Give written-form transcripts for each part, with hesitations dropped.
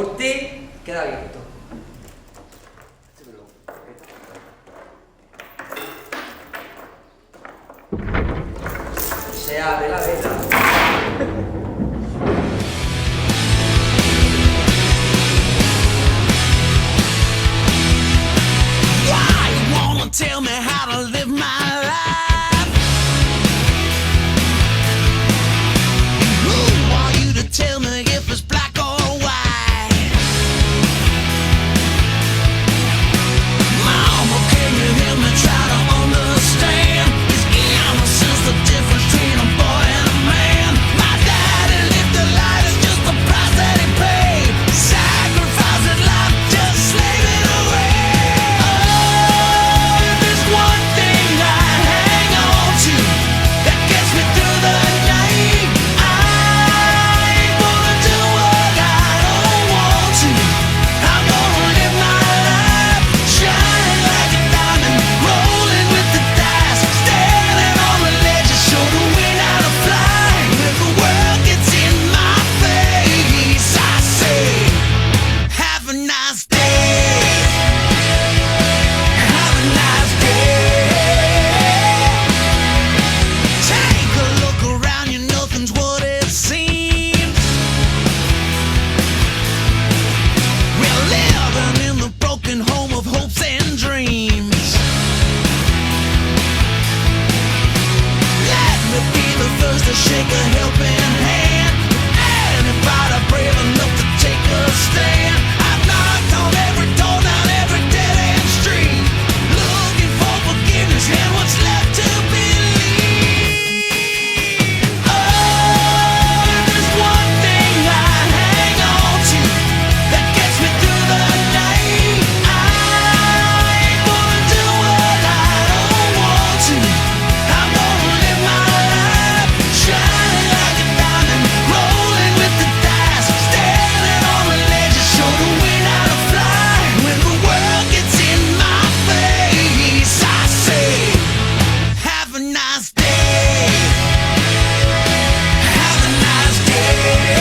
por ti queda abierto. Se abre la vela. Tell me how to live my life. Who are you to tell me if it's black or white? Mama, can you hear me try to understand? Is innocence the difference between a boy and a man? My daddy lived a life, it's just the price that he paid. Sacrificed his life, just slave it away. One thing I hang on to that gets me through the night. I ain't gonna do what I don't want to. I'm gonna live my life shining like a diamond, rolling with the dice, standing on the ledge, show the wind how to fly. When the world gets in my face, I say, have a nice day. Have a nice day. Take a look around you, nothing's what it seems. We're living in the broken home of hopes and dreams. Let me be the first to shake a helping hand. Anybody brave enough to take a stand? I've knocked on every door, down every dead-end street, looking for forgiveness and what's left to believe. Oh, there's one thing I hang on to that gets me through the night. I ain't gonna do what I don't want to. I'm gonna live my life shining like a diamond, rolling with the dice, standing on the ledge, show the wind how to fly. When the world gets in my face, I say, have a nice day. Have a nice day.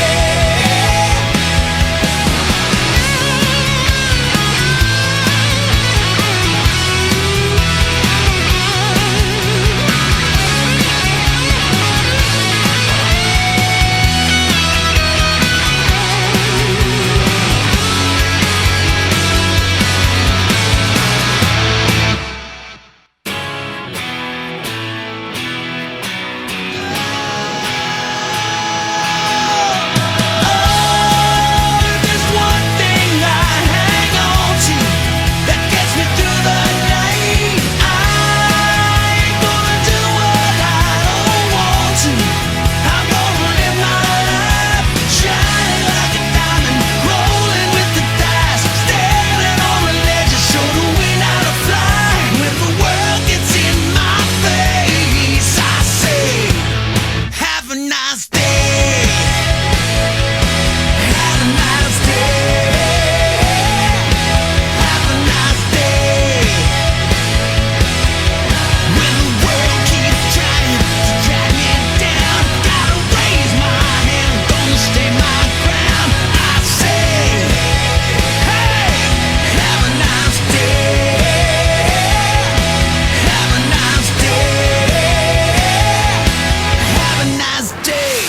There's one thing I hang on to that gets me through the night. I ain't gonna do what I don't want to. I'm gonna live my life shining like a diamond, rolling with the dice, standing on the ledge, show the wind how to fly. When the world gets in my face, I say, have a nice day. Have a nice day. Have a nice day. When the world keeps trying to drag me down, gotta raise my hand, gonna stay my ground. I say, hey, have a nice day. Have a nice day. Have a nice day.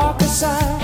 walk aside.